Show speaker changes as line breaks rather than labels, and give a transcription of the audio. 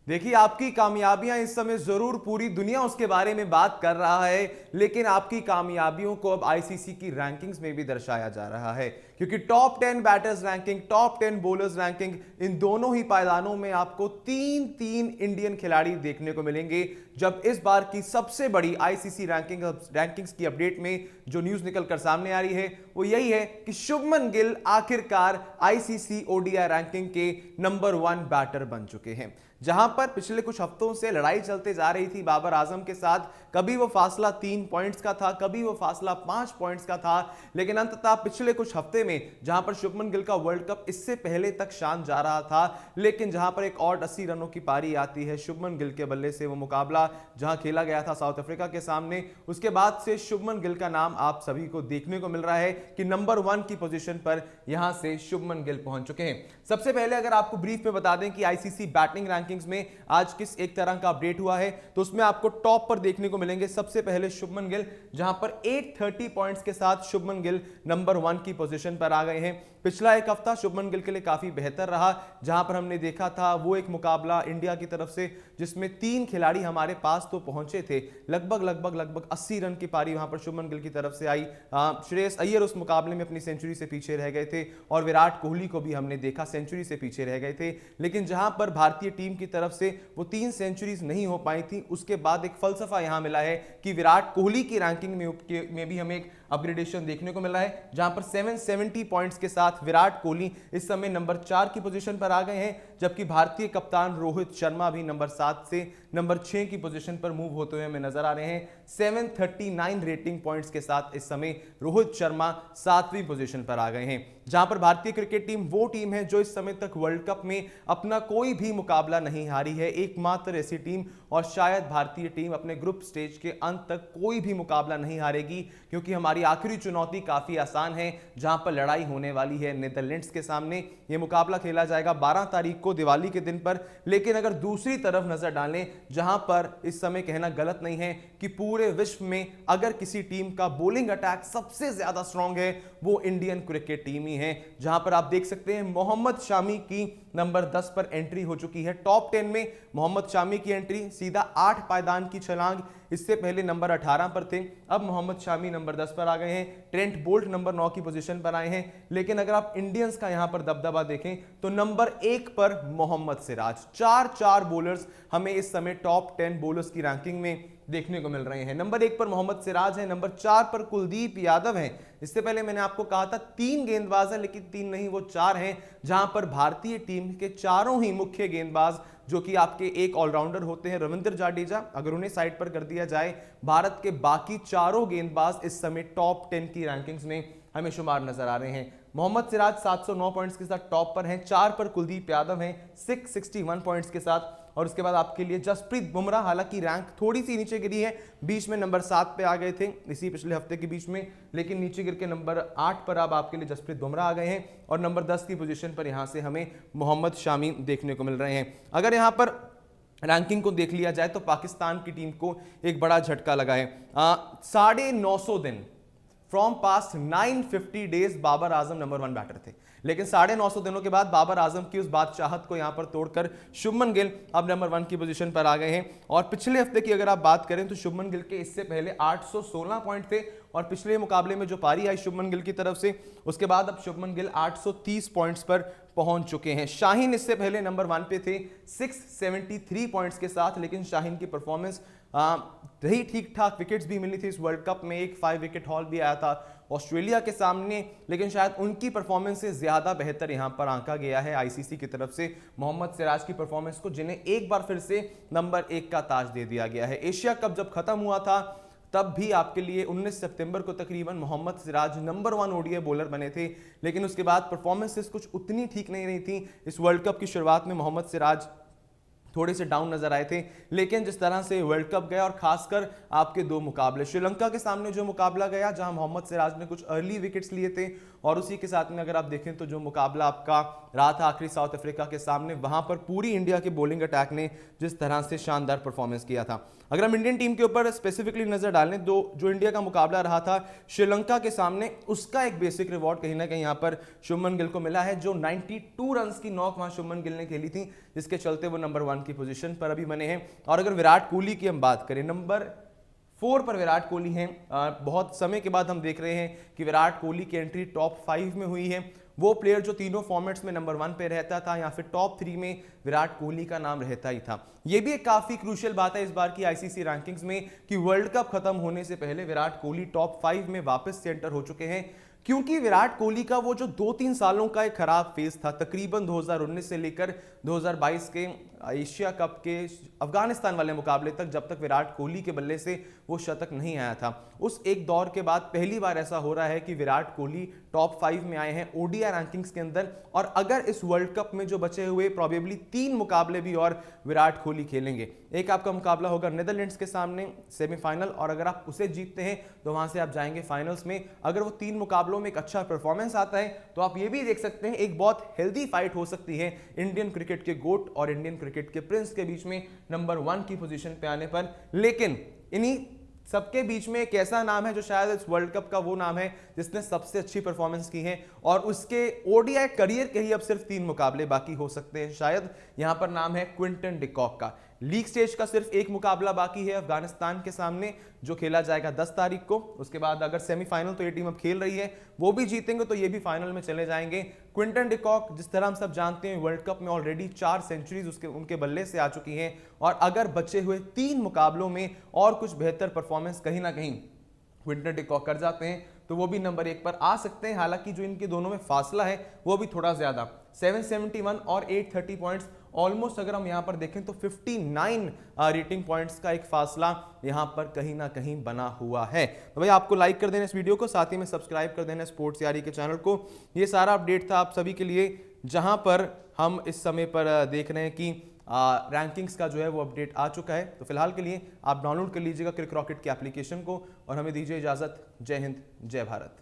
देखिए, आपकी कामयाबियां इस समय जरूर पूरी दुनिया उसके बारे में बात कर रहा है, लेकिन आपकी कामयाबियों को अब आईसीसी की रैंकिंग्स में भी दर्शाया जा रहा है, क्योंकि top 10 batters ranking, top 10 bowlers ranking, इन दोनों ही पायदानों में आपको तीन तीन इंडियन खिलाड़ी देखने को मिलेंगे। जब इस बार की सबसे बड़ी आईसीसी रैंकिंग्स की अपडेट में जो न्यूज निकलकर सामने आ रही है वो यही है कि शुभमन गिल आखिरकार आईसीसी ओडीआई रैंकिंग के नंबर 1 बैटर बन चुके हैं। जहां पर पिछले कुछ हफ्तों से लड़ाई चलते जा रही थी बाबर आजम के साथ, कभी वो फासला 3 पॉइंट्स का था, कभी वो फासला 5 पॉइंट्स का था, लेकिन अंततः पिछले कुछ हफ्ते में जहां पर शुभमन गिल का वर्ल्ड कप इससे पहले तक शान जा रहा था, लेकिन जहां पर एक और 80 रनों की पारी आती है शुभमन गिल के बल्ले से, वो मुकाबला जहां खेला गया था साउथ अफ्रीका के सामने, उसके बाद से शुभमन गिल का नाम आप सभी को देखने को मिल रहा है कि नंबर 1 की पोजीशन पर यहां से शुभमन गिल पहुंच चुके हैं। सबसे पहले अगर आपको ब्रीफ में बता दें कि आईसीसी बैटिंग रैंकिंग्स में आज किस एक तरह का अपडेट हुआ है, तो उसमें आपको टॉप पर देखने को मिलेंगे सबसे पहले शुभमन गिल, जहां पर 830 पॉइंट्स के साथ शुभमन गिल नंबर 1 की पोजीशन पर आ गए हैं। पिछला एक हफ्ता शुभमन गिल के लिए काफी बेहतर रहा, जहां पर हमने देखा था वो एक मुकाबला इंडिया की तरफ से जिसमें 3 खिलाड़ी हमारे पास तो पहुंचे थे, लगभग 80 रन की पारी वहां पर शुभमन गिल की तरफ से आई। श्रेयस अय्यर उस मुकाबले में अपनी सेंचुरी से पीछे रह गए थे और विराट कोहली को भी हमने देखा सेंचुरी से पीछे रह गए थे, लेकिन जहां पर भारतीय टीम की तरफ से वो 3 सेंचुरीज नहीं हो पाई थी, उसके बाद एक फलसफा यहां मिला है कि विराट कोहली की रैंकिंग में भी हमें एक अपग्रेडेशन देखने को मिला है, जहां पर 770 पॉइंट्स के साथ विराट कोहली इस समय नंबर 4 की पोजीशन पर आ गए हैं, जबकि भारतीय कप्तान रोहित शर्मा भी नंबर 7 से नंबर 6 की पोजीशन पर मूव होते हुए हमें नजर आ रहे हैं। 739 रेटिंग पॉइंट्स के साथ इस समय रोहित शर्मा 7वीं पोजीशन पर आ गए हैं, जहां पर भारतीय क्रिकेट टीम वो टीम है जो इस समय तक वर्ल्ड कप में अपना कोई भी मुकाबला नहीं हारी है, एकमात्र ऐसी टीम, और शायद भारतीय टीम अपने ग्रुप स्टेज के अंत तक कोई भी मुकाबला नहीं हारेगी, क्योंकि हमारी आखिरी चुनौती काफी आसान है, जहां पर लड़ाई होने वाली है नीदरलैंड्स के सामने। यह मुकाबला खेला जाएगा 12 तारीख को दिवाली के दिन पर, लेकिन अगर दूसरी तरफ नजर डालें, जहां पर इस समय कहना गलत नहीं है कि पूरे विश्व में अगर किसी टीम का बॉलिंग अटैक सबसे ज्यादा स्ट्रांग है वो इंडियन क्रिकेट टीम ही है, जहां पर आप देख सकते हैं मोहम्मद शामी की नंबर 10 पर एंट्री हो चुकी है। टॉप 10 में मोहम्मद शामी की एंट्री, सीधा 8 पायदान की छलांग, इससे पहले नंबर 18 पर थे, अब मोहम्मद शामी नंबर 10 पर आ गए हैं, ट्रेंट बोल्ट नंबर 9 की पोजीशन पर आए हैं, लेकिन अगर आप इंडियंस का यहां पर दबदबा देखें तो नंबर 1 पर मोहम्मद सिराज, 4 बॉलर्स हमें इस समय टॉप 10 बॉलर्स की रैंकिंग में देखने को मिल रहे हैं। नंबर 1 पर मोहम्मद सिराज है, नंबर 4 पर कुलदीप यादव है। इससे पहले मैंने आपको कहा था 3 गेंदबाज हैं, लेकिन 3 नहीं वो 4 हैं, जहां पर भारतीय टीम के चारों ही मुख्य गेंदबाज जो कि आपके एक ऑलराउंडर होते हैं रविंद्र जाडेजा, अगर उन्हें साइड पर कर दिया जाए, भारत के बाकी चारों गेंदबाज इस समय टॉप 10 की रैंकिंग्स में हमें शुमार नजर आ रहे हैं। मोहम्मद सिराज 709 पॉइंट्स के साथ टॉप पर हैं, 4 पर कुलदीप यादव हैं 661 पॉइंट्स के साथ, और उसके बाद आपके लिए जसप्रीत बुमराह, हालांकि रैंक थोड़ी सी नीचे गिरी है, बीच में नंबर 7 पे आ गए थे इसी पिछले हफ्ते के बीच में, लेकिन नीचे गिर के नंबर 8 पर अब आपके लिए जसप्रीत बुमराह आ गए हैं, और नंबर 10 की पोजीशन पर यहां से हमें मोहम्मद शामी देखने को मिल रहे हैं। अगर यहां पर रैंकिंग को देख लिया जाए तो पाकिस्तान की टीम को एक बड़ा झटका लगा है। 950 दिन from past 950 days Babar Azam number 1 batter थे, लेकिन 950 दिनों के बाद बाबर आजम की उस बादशाहत को यहां पर तोड़कर शुभमन गिल अब नंबर 1 की पोजीशन पर आ गए हैं। और पिछले हफ्ते की अगर आप बात करें तो शुभमन गिल के इससे पहले 816 पॉइंट थे, और पिछले मुकाबले में जो पारी आई शुभमन गिल की तरफ से, उसके बाद अब शुभमन गिल 830 पॉइंट्स पर पहुंच चुके हैं। शाहीन इससे पहले नंबर 1 पे थे 673 पॉइंट्स के साथ, लेकिन शाहीन की परफॉर्मेंस रही ठीक ठाक, विकेट्स भी मिली थी इस वर्ल्ड कप में, एक 5 विकेट हॉल भी आया था ऑस्ट्रेलिया के सामने, लेकिन शायद उनकी परफॉर्मेंस से ज्यादा बेहतर यहां पर आंका गया है आईसीसी की तरफ से मोहम्मद सिराज की परफॉर्मेंस को, जिन्हें एक बार फिर से नंबर 1 का ताज दे दिया गया है। एशिया कप जब खत्म हुआ था तब भी आपके लिए 19 सितंबर को तकरीबन Mohammed Siraj number 1 ODI bowler बने थे, लेकिन उसके बाद परफॉर्मेंसेस कुछ उतनी ठीक नहीं रही थी। इस वर्ल्ड कप की शुरुआत में मोहम्मद सिराज थोड़े से डाउन नजर आए थे, लेकिन जिस तरह से वर्ल्ड कप गया, और खासकर आपके 2 मुकाबले, श्रीलंका के सामने जो मुकाबला गया जहां मोहम्मद सिराज ने कुछ अर्ली विकेट्स लिए थे, और उसी के साथ में अगर आप देखें तो जो मुकाबला आपका रहा था आखिरी साउथ अफ्रीका के सामने, वहां पर पूरी इंडिया के बॉलिंग अटैक ने जिस तरह से शानदार परफॉर्मेंस किया था। अगर हम इंडियन टीम के ऊपर स्पेसिफिकली नजर डालें तो जो इंडिया का मुकाबला रहा था श्रीलंका के सामने, उसका एक बेसिक रिवॉर्ड कहीं ना कहीं यहां पर शुभमन गिल को मिला है। जो 92 रन की नॉक वहां शुभमन गिल ने खेली थी, जिसके चलते वो नंबर 1 की पोजीशन पर अभी बने हैं। और अगर विराट कोहली की हम बात करें, नंबर 4 पर विराट कोहली हैं। बहुत समय के बाद हम देख रहे हैं कि विराट कोहली की एंट्री टॉप 5 में हुई है। वो प्लेयर जो तीनों फॉर्मेट्स में नंबर 1 पे रहता था, या फिर टॉप 3 में विराट कोहली का नाम रहता ही था। ये भी एक काफी क्रूशियल बात है इस बार की आईसीसी रैंकिंग्स में कि वर्ल्ड कप खत्म होने से पहले विराट कोहली टॉप 5 में वापस से एंटर हो चुके हैं। क्योंकि विराट कोहली का वो जो 2-3 सालों का एक खराब फेज था, तकरीबन 2019 से लेकर 2022 के एशिया कप के अफगानिस्तान वाले मुकाबले तक, जब तक विराट कोहली के बल्ले से वो शतक नहीं आया था, उस एक दौर के बाद पहली बार ऐसा हो रहा है कि विराट कोहली टॉप 5 में आए हैं ओडीआई रैंकिंग्स के अंदर। और अगर इस वर्ल्ड कप में जो बचे हुए प्रोबेबली 3 मुकाबले भी और विराट कोहली खेलेंगे, एक आपका मुकाबला होगा नीदरलैंड्स के सामने सेमीफाइनल, और अगर आप उसे जीतते हैं तो वहां से आप जाएंगे फाइनल्स में। अगर वो 3 मुकाबलों में एक अच्छा परफॉर्मेंस आता है तो आप ये भी देख सकते हैं एक बहुत हेल्दी फाइट हो सकती है इंडियन क्रिकेट के गोट और इंडियन क्रिकेट के प्रिंस के बीच में नंबर 1 की पोजीशन पे आने पर। लेकिन इन्हीं सबके बीच में एक ऐसा नाम है जो शायद इस वर्ल्ड कप का वो नाम है जिसने सबसे अच्छी परफॉर्मेंस की है, और उसके ओडीआई करियर के ही अब सिर्फ 3 मुकाबले बाकी हो सकते हैं शायद। यहां पर नाम है क्विंटन डी कॉक का। लीग स्टेज का सिर्फ एक मुकाबला बाकी है अफगानिस्तान के सामने, जो खेला जाएगा 10 तारीख को। उसके बाद अगर सेमीफाइनल तो ये टीम अब खेल रही है, वो भी जीतेंगे तो ये भी फाइनल में चले जाएंगे। क्विंटन डी कॉक, जिस तरह हम सब जानते हैं, वर्ल्ड कप में ऑलरेडी 4 सेंचुरीज उनके बल्ले से आ चुकी हैं, और अगर बचे हुए 3 मुकाबलों में और कुछ बेहतर परफॉर्मेंस कहीं ना कहीं क्विंटन डी कॉक कर जाते हैं तो वो भी नंबर 1 पर आ सकते हैं। हालांकि जो इनके दोनों में फासला है वो भी थोड़ा ज्यादा, 771 और 830 पॉइंट्स, ऑलमोस्ट अगर हम यहां पर देखें तो 59 रेटिंग पॉइंट्स का एक फासला यहां पर कहीं ना कहीं बना हुआ है। तो भाई आपको लाइक कर देना इस वीडियो को, साथ ही में सब्सक्राइब कर देना स्पोर्ट्स यारी के चैनल को। ये सारा अपडेट था आप सभी के लिए, जहां पर हम इस समय पर देख रहे हैं कि रैंकिंग्स का जो है वो अपडेट आ चुका है। तो फिलहाल के लिए आप डाउनलोड कर लीजिएगा क्रिक रॉकेट की एप्लीकेशन को, और हमें दीजिए इजाजत। जय हिंद, जय भारत।